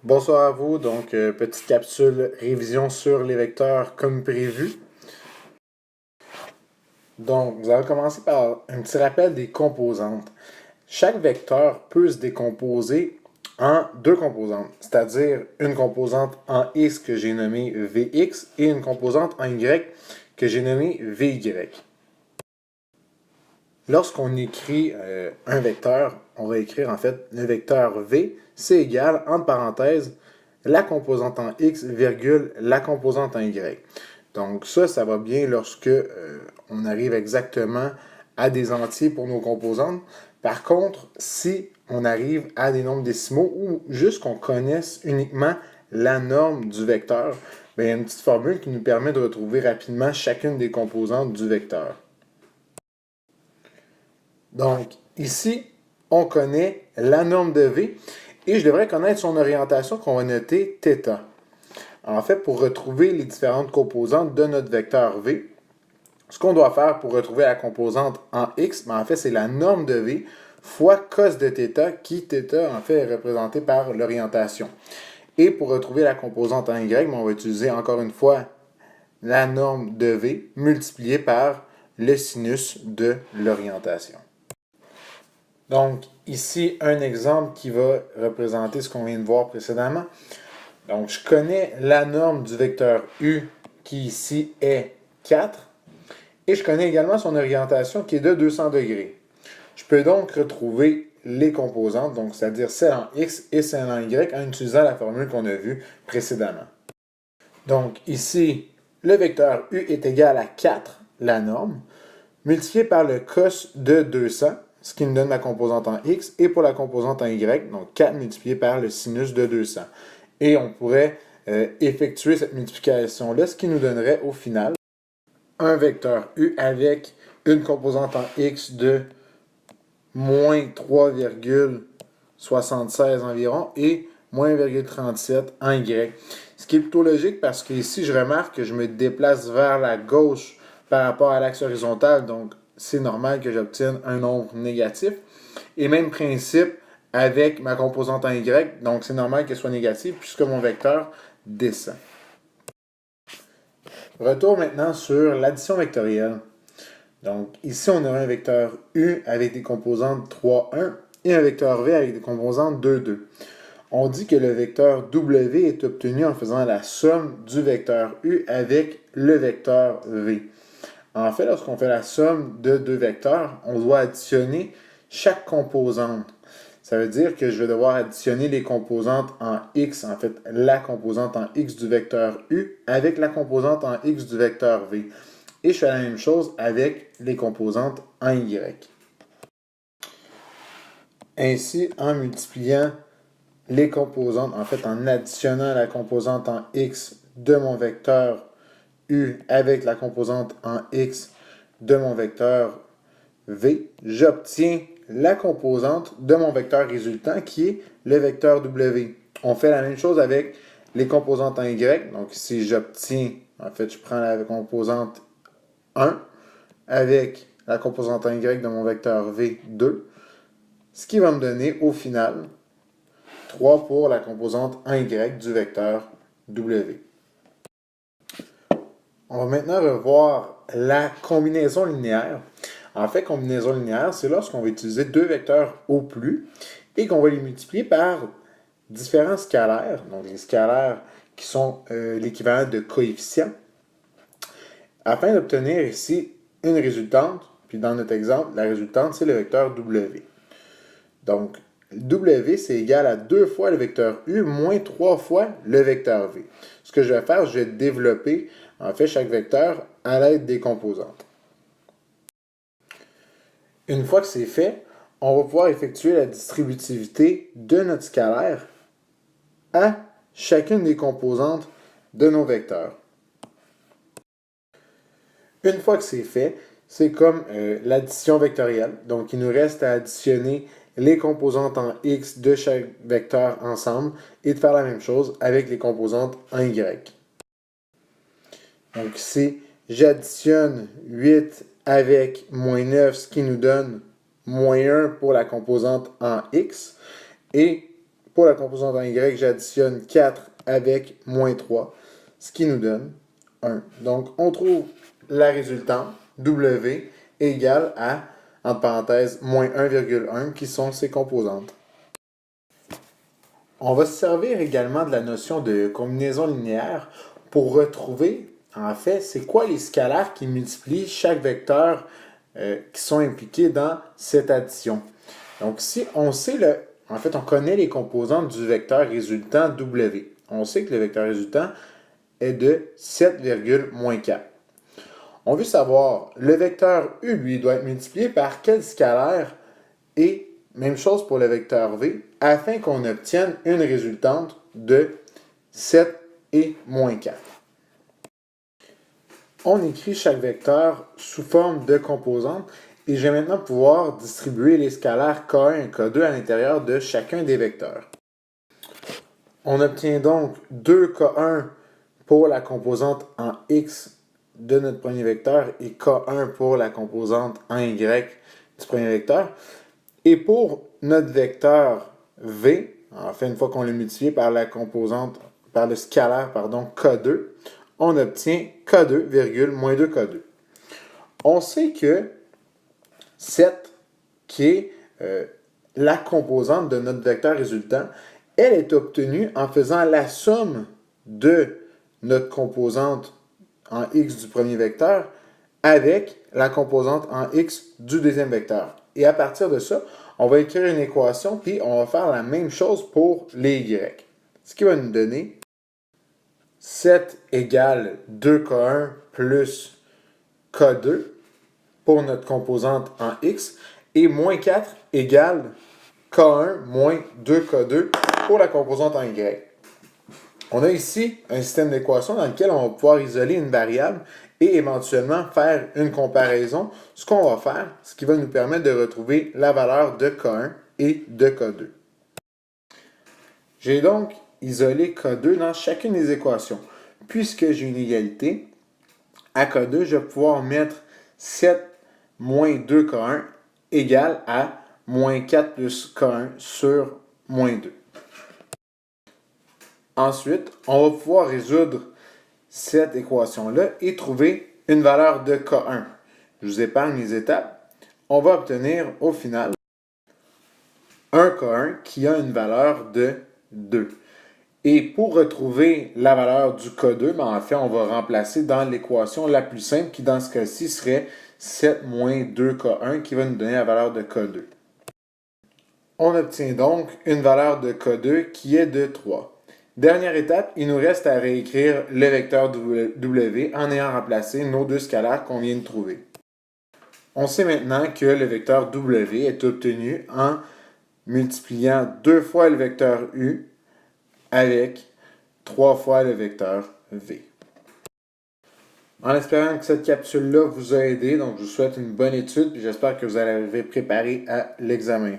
Bonsoir à vous. Donc, petite capsule révision sur les vecteurs comme prévu. Donc, vous allez commencer par un petit rappel des composantes. Chaque vecteur peut se décomposer en deux composantes, c'est-à-dire une composante en x que j'ai nommée Vx et une composante en y que j'ai nommée Vy. Lorsqu'on écrit un vecteur, on va écrire en fait le vecteur V, c'est égal, entre parenthèses, la composante en x, virgule, la composante en y. Donc ça va bien lorsque on arrive exactement à des entiers pour nos composantes. Par contre, si on arrive à des nombres décimaux ou juste qu'on connaisse uniquement la norme du vecteur, bien, il y a une petite formule qui nous permet de retrouver rapidement chacune des composantes du vecteur. Donc, ici, on connaît la norme de V et je devrais connaître son orientation qu'on va noter θ. En fait, pour retrouver les différentes composantes de notre vecteur V, ce qu'on doit faire pour retrouver la composante en x, en fait, c'est la norme de V fois cos de θ, qui θ, en fait, est représenté par l'orientation. Et pour retrouver la composante en y, on va utiliser encore une fois la norme de V multipliée par le sinus de l'orientation. Donc, ici, un exemple qui va représenter ce qu'on vient de voir précédemment. Donc, je connais la norme du vecteur U qui ici est 4 et je connais également son orientation qui est de 200 degrés. Je peux donc retrouver les composantes, donc c'est-à-dire celle en X et celle en Y en utilisant la formule qu'on a vue précédemment. Donc, ici, le vecteur U est égal à 4, la norme, multiplié par le cos de 200, ce qui me donne ma composante en x, et pour la composante en y, donc 4 multiplié par le sinus de 200. Et on pourrait effectuer cette multiplication-là, ce qui nous donnerait au final un vecteur u avec une composante en x de moins 3,76 environ et moins 1,37 en y. Ce qui est plutôt logique parce que ici, je remarque que je me déplace vers la gauche par rapport à l'axe horizontal, donc c'est normal que j'obtienne un nombre négatif. Et même principe avec ma composante en y, donc c'est normal qu'elle soit négative puisque mon vecteur descend. Retour maintenant sur l'addition vectorielle. Donc ici, on aura un vecteur U avec des composantes 3, 1 et un vecteur V avec des composantes 2, 2. On dit que le vecteur W est obtenu en faisant la somme du vecteur U avec le vecteur V. En fait, lorsqu'on fait la somme de deux vecteurs, on doit additionner chaque composante. Ça veut dire que je vais devoir additionner les composantes en x, en fait, la composante en x du vecteur U avec la composante en x du vecteur V. Et je fais la même chose avec les composantes en y. Ainsi, en multipliant les composantes, en fait, en additionnant la composante en x de mon vecteur U avec la composante en x de mon vecteur V, j'obtiens la composante de mon vecteur résultant qui est le vecteur W. On fait la même chose avec les composantes en Y. Donc ici, j'obtiens, en fait, je prends la composante 1 avec la composante en Y de mon vecteur V, 2, ce qui va me donner au final 3 pour la composante en Y du vecteur W. On va maintenant revoir la combinaison linéaire. En fait, combinaison linéaire, c'est lorsqu'on va utiliser deux vecteurs au plus et qu'on va les multiplier par différents scalaires, donc les scalaires qui sont l'équivalent de coefficients, afin d'obtenir ici une résultante, puis dans notre exemple, la résultante, c'est le vecteur W. Donc, W, c'est égal à 2 fois le vecteur U moins 3 fois le vecteur V. Ce que je vais faire, je vais développer en fait chaque vecteur à l'aide des composantes. Une fois que c'est fait, on va pouvoir effectuer la distributivité de notre scalaire à chacune des composantes de nos vecteurs. Une fois que c'est fait, c'est comme l'addition vectorielle. Donc, il nous reste à additionner les composantes en x de chaque vecteur ensemble et de faire la même chose avec les composantes en y. Donc ici, j'additionne 8 avec moins 9, ce qui nous donne moins 1 pour la composante en x. Et pour la composante en y, j'additionne 4 avec moins 3, ce qui nous donne 1. Donc, on trouve la résultante, W, égale à, entre parenthèses, moins 1,1, qui sont ses composantes. On va se servir également de la notion de combinaison linéaire pour retrouver, en fait, c'est quoi les scalaires qui multiplient chaque vecteur qui sont impliqués dans cette addition. Donc, si on sait en fait, on connaît les composantes du vecteur résultant W. On sait que le vecteur résultant est de 7,-4. On veut savoir, le vecteur U, lui, doit être multiplié par quel scalaire et même chose pour le vecteur V, afin qu'on obtienne une résultante de 7 et moins 4. On écrit chaque vecteur sous forme de composantes et je vais maintenant pouvoir distribuer les scalaires K1 et K2 à l'intérieur de chacun des vecteurs. On obtient donc 2K1 pour la composante en X de notre premier vecteur et K1 pour la composante en Y du premier vecteur. Et pour notre vecteur V, en fait, une fois qu'on l'a multiplié par la composante, par le scalaire, K2, on obtient K2, moins 2K2. On sait que 7, qui est la composante de notre vecteur résultant, elle est obtenue en faisant la somme de notre composante en X du premier vecteur avec la composante en X du deuxième vecteur. Et à partir de ça, on va écrire une équation, puis on va faire la même chose pour les Y. Ce qui va nous donner 7 égale 2K1 plus K2 pour notre composante en X, et moins 4 égale K1 moins 2K2 pour la composante en Y. On a ici un système d'équations dans lequel on va pouvoir isoler une variable et éventuellement faire une comparaison. Ce qu'on va faire, ce qui va nous permettre de retrouver la valeur de K1 et de K2. J'ai donc isolé K2 dans chacune des équations. Puisque j'ai une égalité, à K2, je vais pouvoir mettre 7 moins 2K1 égale à moins 4 plus K1 sur moins 2. Ensuite, on va pouvoir résoudre cette équation-là et trouver une valeur de K1. Je vous épargne les étapes. On va obtenir au final un K1 qui a une valeur de 2. Et pour retrouver la valeur du K2, en fait, on va remplacer dans l'équation la plus simple qui, dans ce cas-ci, serait 7 moins 2K1 qui va nous donner la valeur de K2. On obtient donc une valeur de K2 qui est de 3. Dernière étape, il nous reste à réécrire le vecteur W en ayant remplacé nos deux scalaires qu'on vient de trouver. On sait maintenant que le vecteur W est obtenu en multipliant 2 fois le vecteur U avec 3 fois le vecteur V. En espérant que cette capsule-là vous a aidé, donc je vous souhaite une bonne étude et j'espère que vous allez arriver préparé à l'examen.